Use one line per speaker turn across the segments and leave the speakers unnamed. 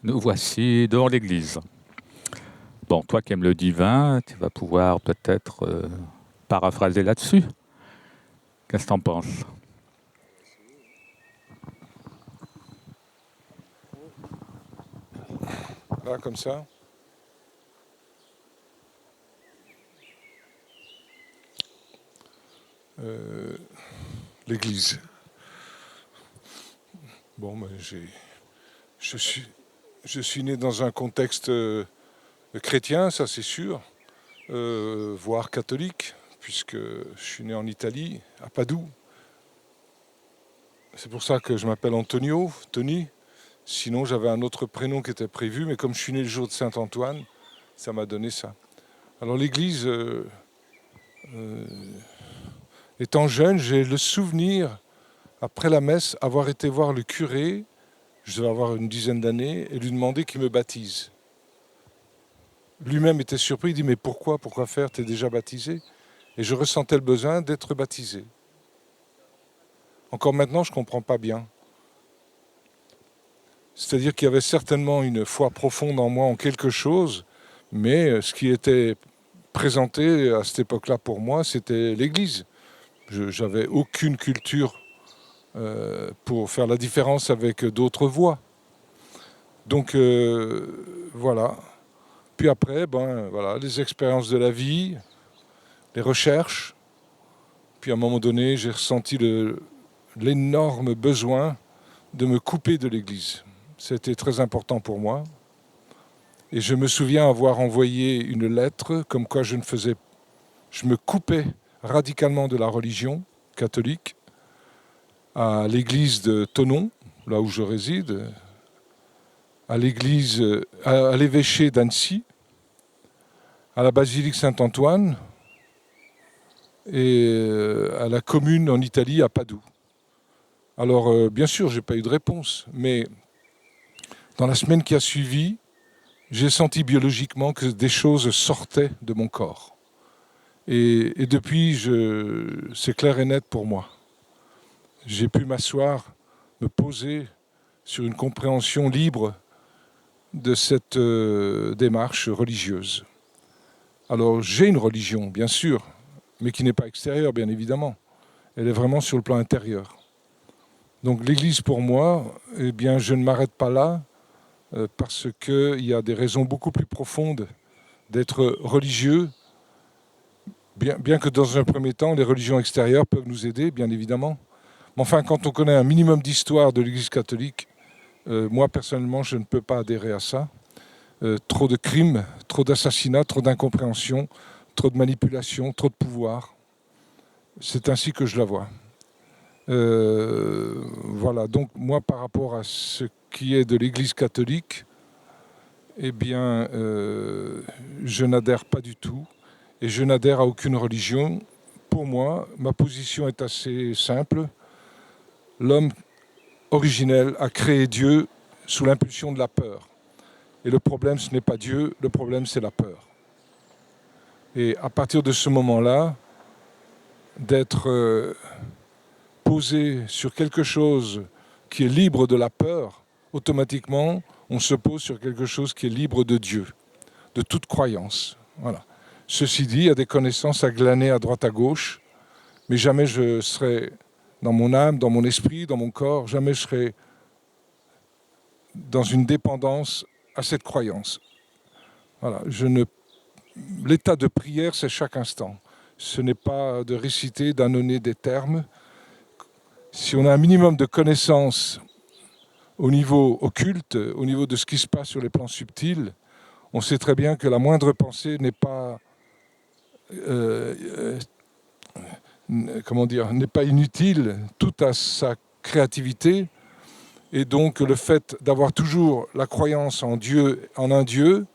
Nous voici devant l'église. Bon, toi qui aimes le divin, tu vas pouvoir peut-être paraphraser là-dessus. Qu'est-ce que t'en penses?
Là, comme ça. Euh, L'Église. Bon, je suis, je suis né dans un contexte chrétien, ça c'est sûr, voire catholique, puisque je suis né en Italie, à Padoue. C'est pour ça que je m'appelle Antonio, Tony. Sinon, j'avais un autre prénom qui était prévu, mais comme je suis né le jour de Saint-Antoine, ça m'a donné ça. Alors l'Église, euh, étant jeune, j'ai le souvenir, après la messe, avoir été voir le curé, je devais avoir une dizaine d'années, et lui demander qu'il me baptise. Lui-même était surpris, il dit mais pourquoi faire, t'es déjà baptisé? Et je ressentais le besoin d'être baptisé. Encore maintenant, je ne comprends pas bien. C'est-à-dire qu'il y avait certainement une foi profonde en moi, en quelque chose, mais ce qui était présenté à cette époque-là pour moi, c'était l'Église. Je n'avais aucune culture pour faire la différence avec d'autres voies. Donc voilà. Puis après, ben, voilà, les expériences de la vie, les recherches. Puis à un moment donné, j'ai ressenti l'énorme besoin de me couper de l'Église. C'était très important pour moi. Et je me souviens avoir envoyé une lettre comme quoi je me coupais radicalement de la religion catholique à l'église de Thonon, là où je réside, à l'évêché d'Annecy, à la basilique Saint-Antoine et à la commune en Italie, à Padoue. Alors, bien sûr, je n'ai pas eu de réponse, mais dans la semaine qui a suivi, j'ai senti biologiquement que des choses sortaient de mon corps. Et depuis, c'est clair et net pour moi. J'ai pu m'asseoir, me poser sur une compréhension libre de cette démarche religieuse. Alors, j'ai une religion, bien sûr, mais qui n'est pas extérieure, bien évidemment. Elle est vraiment sur le plan intérieur. Donc l'Église, pour moi, eh bien, je ne m'arrête pas là, parce qu'il y a des raisons beaucoup plus profondes d'être religieux, bien que dans un premier temps, les religions extérieures peuvent nous aider, bien évidemment. Mais enfin, quand on connaît un minimum d'histoire de l'Église catholique, moi, personnellement, je ne peux pas adhérer à ça. Trop de crimes, trop d'assassinats, trop d'incompréhension, trop de manipulation, trop de pouvoir. C'est ainsi que je la vois. Voilà, donc moi, par rapport à ce qui est de l'Église catholique, eh bien, je n'adhère pas du tout et je n'adhère à aucune religion. Pour moi, ma position est assez simple. L'homme originel a créé Dieu sous l'impulsion de la peur. Et le problème, ce n'est pas Dieu, le problème, c'est la peur. Et à partir de ce moment-là, d'être posé sur quelque chose qui est libre de la peur, automatiquement, on se pose sur quelque chose qui est libre de Dieu, de toute croyance. Voilà. Ceci dit, il y a des connaissances à glaner à droite à gauche, mais jamais je serai dans mon âme, dans mon esprit, dans mon corps, jamais je serai dans une dépendance à cette croyance. Voilà. L'état de prière, c'est chaque instant. Ce n'est pas de réciter, d'annonner des termes. Si on a un minimum de connaissances au niveau occulte, au niveau de ce qui se passe sur les plans subtils, on sait très bien que la moindre pensée n'est pas, euh, comment dire, n'est pas inutile. Tout a sa créativité, et donc le fait d'avoir toujours la croyance en Dieu, en un Dieu,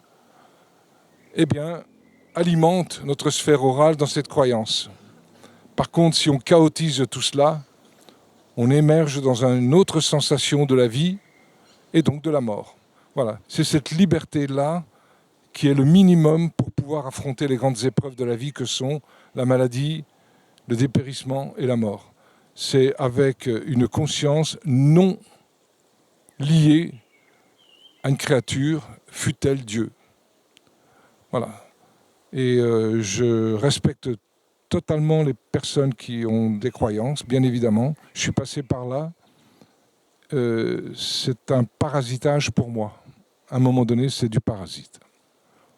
eh bien, alimente notre sphère orale dans cette croyance. Par contre, si on chaotise tout cela, on émerge dans une autre sensation de la vie et donc de la mort. Voilà, c'est cette liberté-là qui est le minimum pour pouvoir affronter les grandes épreuves de la vie que sont la maladie, le dépérissement et la mort. C'est avec une conscience non liée à une créature, fût-elle Dieu. Voilà. Et je respecte totalement les personnes qui ont des croyances, bien évidemment. Je suis passé par là. C'est un parasitage pour moi. À un moment donné, c'est du parasite.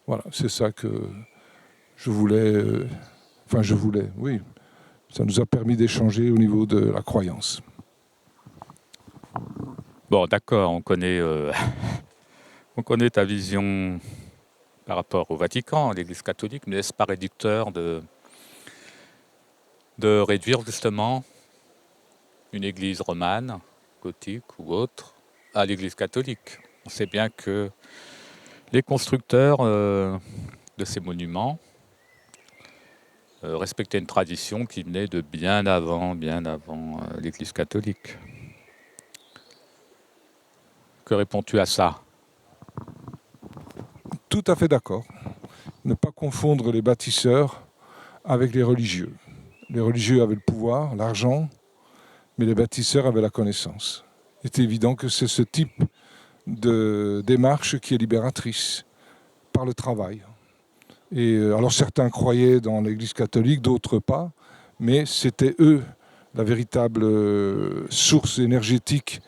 Voilà, c'est ça que je voulais... oui. Ça nous a permis d'échanger au niveau de la croyance.
Bon, d'accord, on connaît ta vision par rapport au Vatican, à l'Église catholique, mais n'est-ce pas réducteur de réduire justement une Église romane, gothique ou autre, à l'Église catholique? On sait bien que les constructeurs de ces monuments respectaient une tradition qui venait de bien avant l'Église catholique. Que réponds-tu à ça?
Tout à fait d'accord. Ne pas confondre les bâtisseurs avec les religieux. Les religieux avaient le pouvoir, l'argent, mais les bâtisseurs avaient la connaissance. Il est évident que c'est ce type de démarche qui est libératrice, par le travail. Et alors certains croyaient dans l'Église catholique, d'autres pas, mais c'était eux la véritable source énergétique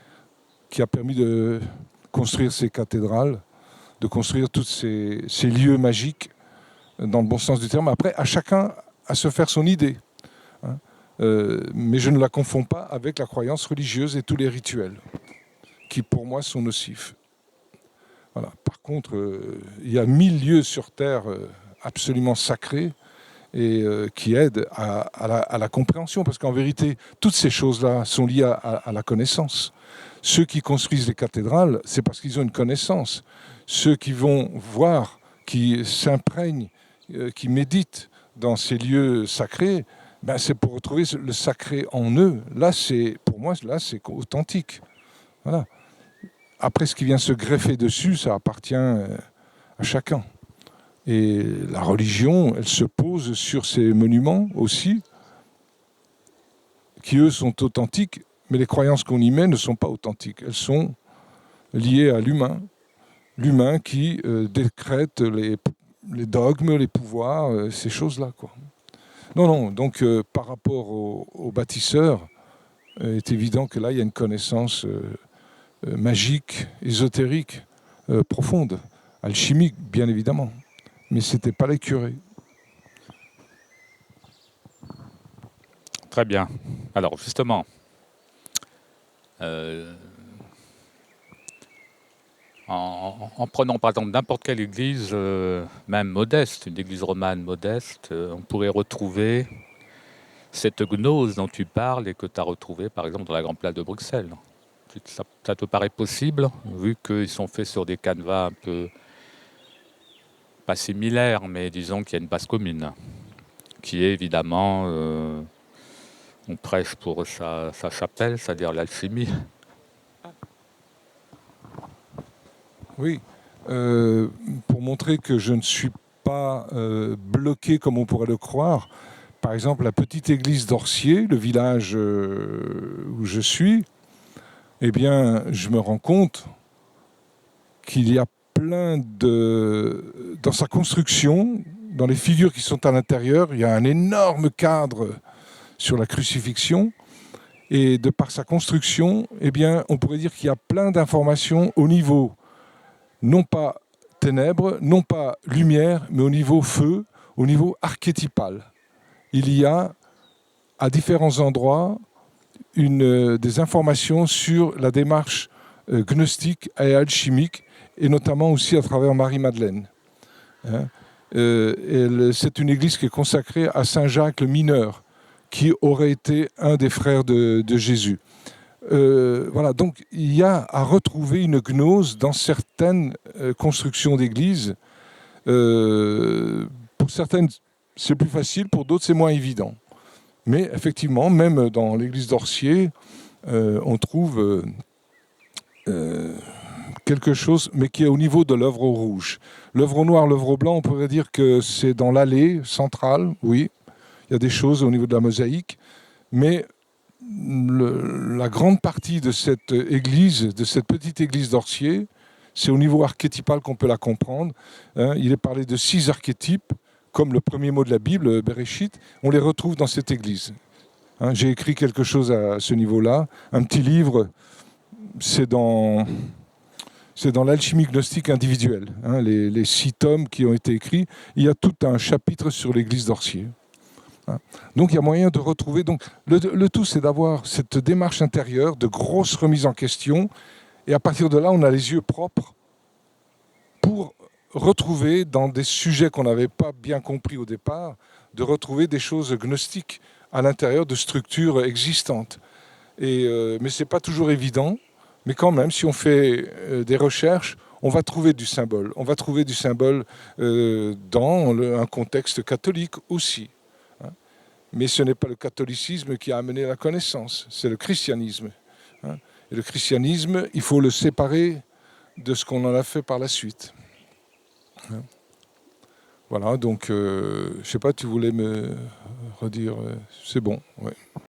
qui a permis de construire ces cathédrales, de construire tous ces lieux magiques, dans le bon sens du terme. Après, à chacun à se faire son idée. Hein. Mais je ne la confonds pas avec la croyance religieuse et tous les rituels, qui pour moi sont nocifs. Voilà. Par contre, il y a 1000 lieux sur Terre absolument sacrés et qui aident à la compréhension, parce qu'en vérité, toutes ces choses-là sont liées à la connaissance. Ceux qui construisent les cathédrales, c'est parce qu'ils ont une connaissance. Ceux qui vont voir, qui s'imprègnent, qui méditent dans ces lieux sacrés, ben c'est pour retrouver le sacré en eux. Là, pour moi, là, c'est authentique. Voilà. Après, ce qui vient se greffer dessus, ça appartient à chacun. Et la religion, elle se pose sur ces monuments aussi, qui eux sont authentiques, mais les croyances qu'on y met ne sont pas authentiques. Elles sont liées à l'humain. L'humain qui décrète les dogmes, les pouvoirs, ces choses-là, quoi. Non, donc par rapport aux bâtisseurs, il est évident que là, il y a une connaissance magique, ésotérique, profonde, alchimique, bien évidemment. Mais ce n'était pas les curés.
Très bien. Alors justement, en prenant par exemple n'importe quelle église, même modeste, une église romane modeste, on pourrait retrouver cette gnose dont tu parles et que tu as retrouvée par exemple dans la Grande Place de Bruxelles. Ça te paraît possible, vu qu'ils sont faits sur des canevas un peu, pas similaires, mais disons qu'il y a une base commune, qui est évidemment, on prêche pour sa chapelle, c'est-à-dire l'alchimie.
Oui, pour montrer que je ne suis pas bloqué comme on pourrait le croire, par exemple la petite église d'Orcier, le village où je suis, eh bien je me rends compte qu'il y a dans sa construction, dans les figures qui sont à l'intérieur, il y a un énorme cadre sur la crucifixion. Et de par sa construction, eh bien, on pourrait dire qu'il y a plein d'informations au niveau, non pas ténèbres, non pas lumière, mais au niveau feu, au niveau archétypal. Il y a, à différents endroits, des informations sur la démarche gnostique et alchimique, et notamment aussi à travers Marie-Madeleine. Hein. C'est une église qui est consacrée à Saint Jacques le Mineur, qui aurait été un des frères de Jésus. Voilà, donc il y a à retrouver une gnose dans certaines constructions d'églises. Pour certaines, c'est plus facile, pour d'autres, c'est moins évident. Mais effectivement, même dans l'église d'Orcier, on trouve quelque chose, mais qui est au niveau de l'œuvre rouge. L'œuvre noire, l'œuvre blanc, on pourrait dire que c'est dans l'allée centrale, oui. Il y a des choses au niveau de la mosaïque, mais la grande partie de cette église, de cette petite église d'Orcier, c'est au niveau archétypal qu'on peut la comprendre. Hein. Il est parlé de 6 archétypes, comme le premier mot de la Bible, Bereshit, on les retrouve dans cette église. Hein, j'ai écrit quelque chose à ce niveau-là, un petit livre, c'est dans l'alchimie gnostique individuelle, hein, les 6 tomes qui ont été écrits. Il y a tout un chapitre sur l'église d'Orcier. Hein. Donc il y a moyen de retrouver. Donc, le tout, c'est d'avoir cette démarche intérieure de grosse remise en question. Et à partir de là, on a les yeux propres pour retrouver dans des sujets qu'on n'avait pas bien compris au départ, de retrouver des choses gnostiques à l'intérieur de structures existantes. Mais ce n'est pas toujours évident. Mais quand même, si on fait des recherches, on va trouver du symbole. On va trouver du symbole dans un contexte catholique aussi. Hein. Mais ce n'est pas le catholicisme qui a amené la connaissance, c'est le christianisme. Hein. Et le christianisme, il faut le séparer de ce qu'on en a fait par la suite. Hein. Voilà, donc je ne sais pas, tu voulais me redire, c'est bon. Ouais.